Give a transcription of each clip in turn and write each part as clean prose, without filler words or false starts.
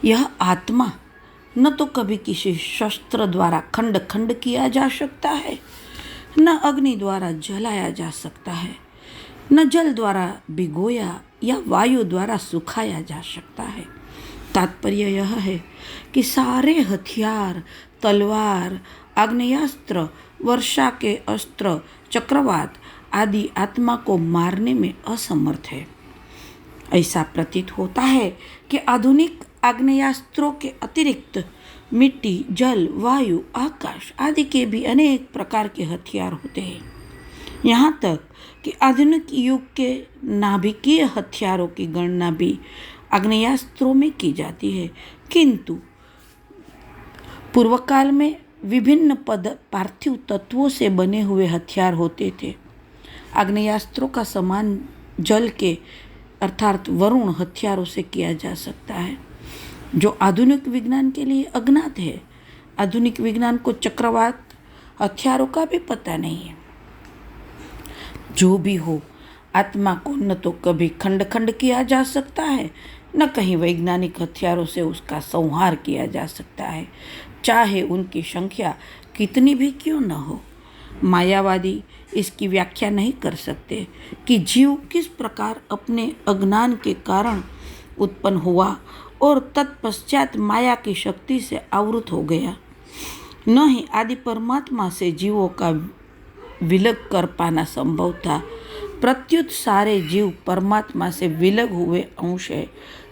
यह आत्मा न तो कभी किसी शस्त्र द्वारा खंड खंड किया जा सकता है, न अग्नि द्वारा जलाया जा सकता है, न जल द्वारा भिगोया या वायु द्वारा सुखाया जा सकता है। तात्पर्य यह है कि सारे हथियार, तलवार, आग्नेयास्त्र, वर्षा के अस्त्र, चक्रवात आदि आत्मा को मारने में असमर्थ है। ऐसा प्रतीत होता है कि आधुनिक आग्नेयास्त्रों के अतिरिक्त मिट्टी, जल, वायु, आकाश आदि के भी अनेक प्रकार के हथियार होते हैं। यहाँ तक कि आधुनिक युग के नाभिकीय हथियारों की गणना भी आग्नेयास्त्रों में की जाती है, किंतु पूर्व काल में विभिन्न पार्थिव तत्वों से बने हुए हथियार होते थे। आग्नेयास्त्रों का समान जल के अर्थात वरुण हथियारों से किया जा सकता है, जो आधुनिक विज्ञान के लिए अज्ञात है। आधुनिक विज्ञान को चक्रवात हथियारों का भी पता नहीं है। जो भी हो, आत्मा को न तो कभी खंड खंड किया जा सकता है, न कहीं वैज्ञानिक हथियारों से उसका संहार किया जा सकता है, चाहे उनकी संख्या कितनी भी क्यों न हो। मायावादी इसकी व्याख्या नहीं कर सकते कि जीव किस प्रकार अपने अज्ञान के कारण उत्पन्न हुआ और तत्पश्चात माया की शक्ति से आवृत हो गया। न ही आदि परमात्मा से जीवों का विलग कर पाना संभव था। प्रत्युत सारे जीव परमात्मा से विलग हुए अंश है।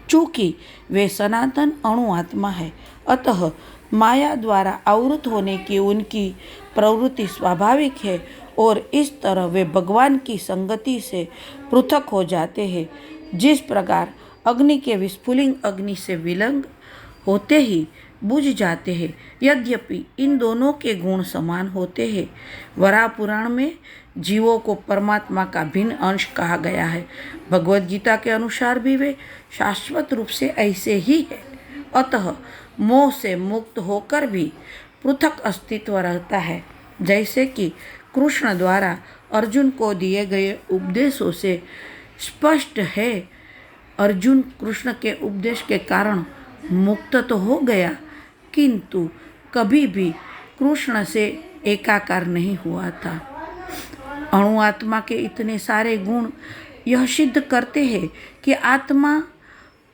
चूँकि वे सनातन अणु आत्मा है, अतः माया द्वारा आवृत होने की उनकी प्रवृत्ति स्वाभाविक है और इस तरह वे भगवान की संगति से पृथक हो जाते हैं। जिस प्रकार अग्नि के विस्फुलिंग अग्नि से विलग होते ही बुझ जाते हैं, यद्यपि इन दोनों के गुण समान होते हैं। वराह पुराण में जीवों को परमात्मा का भिन्न अंश कहा गया है। भगवद गीता के अनुसार भी वे शाश्वत रूप से ऐसे ही है। अतः मोह से मुक्त होकर भी पृथक अस्तित्व रहता है। जैसे कि कृष्ण द्वारा अर्जुन को दिए गए उपदेशों से स्पष्ट है, अर्जुन कृष्ण के उपदेश के कारण मुक्त तो हो गया, किंतु कभी भी कृष्ण से एकाकार नहीं हुआ था। अणु आत्मा के इतने सारे गुण यह सिद्ध करते हैं कि आत्मा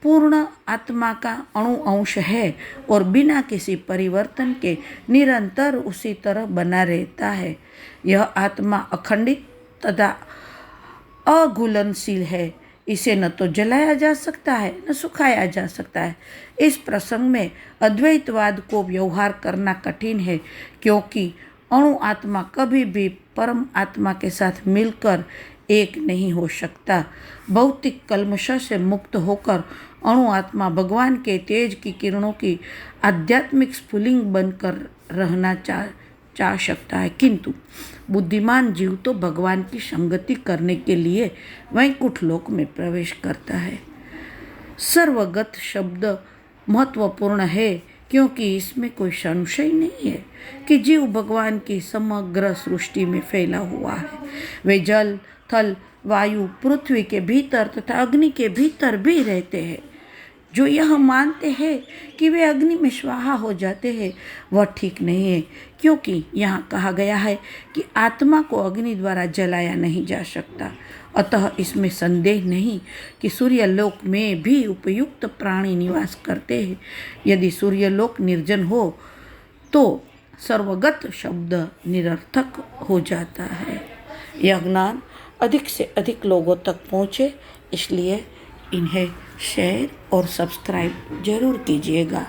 पूर्ण आत्मा का अणु अंश है और बिना किसी परिवर्तन के निरंतर उसी तरह बना रहता है। यह आत्मा अखंडित तथा अघुलनशील है। इसे न तो जलाया जा सकता है, न सुखाया जा सकता है। इस प्रसंग में अद्वैतवाद को व्यवहार करना कठिन है, क्योंकि अणु आत्मा कभी भी परम आत्मा के साथ मिलकर एक नहीं हो सकता। भौतिक कल्मश से मुक्त होकर अणु आत्मा भगवान के तेज की किरणों की आध्यात्मिक स्फुलिंग बनकर रहना चाह सकता है, किंतु बुद्धिमान जीव तो भगवान की संगति करने के लिए वैकुंठ लोक में प्रवेश करता है। सर्वगत शब्द महत्वपूर्ण है, क्योंकि इसमें कोई संशय नहीं है कि जीव भगवान की समग्र सृष्टि में फैला हुआ है। वे जल, थल, वायु, पृथ्वी के भीतर तथा अग्नि के भीतर भी रहते हैं। जो यह मानते हैं कि वे अग्नि में स्वाहा हो जाते हैं, वह ठीक नहीं है, क्योंकि यहाँ कहा गया है कि आत्मा को अग्नि द्वारा जलाया नहीं जा सकता। अतः इसमें संदेह नहीं कि सूर्यलोक में भी उपयुक्त प्राणी निवास करते हैं। यदि सूर्यलोक निर्जन हो तो सर्वगत शब्द निरर्थक हो जाता है। यह ज्ञान अधिक से अधिक लोगों तक पहुँचे, इसलिए इन्हें शेयर और सब्सक्राइब जरूर कीजिएगा।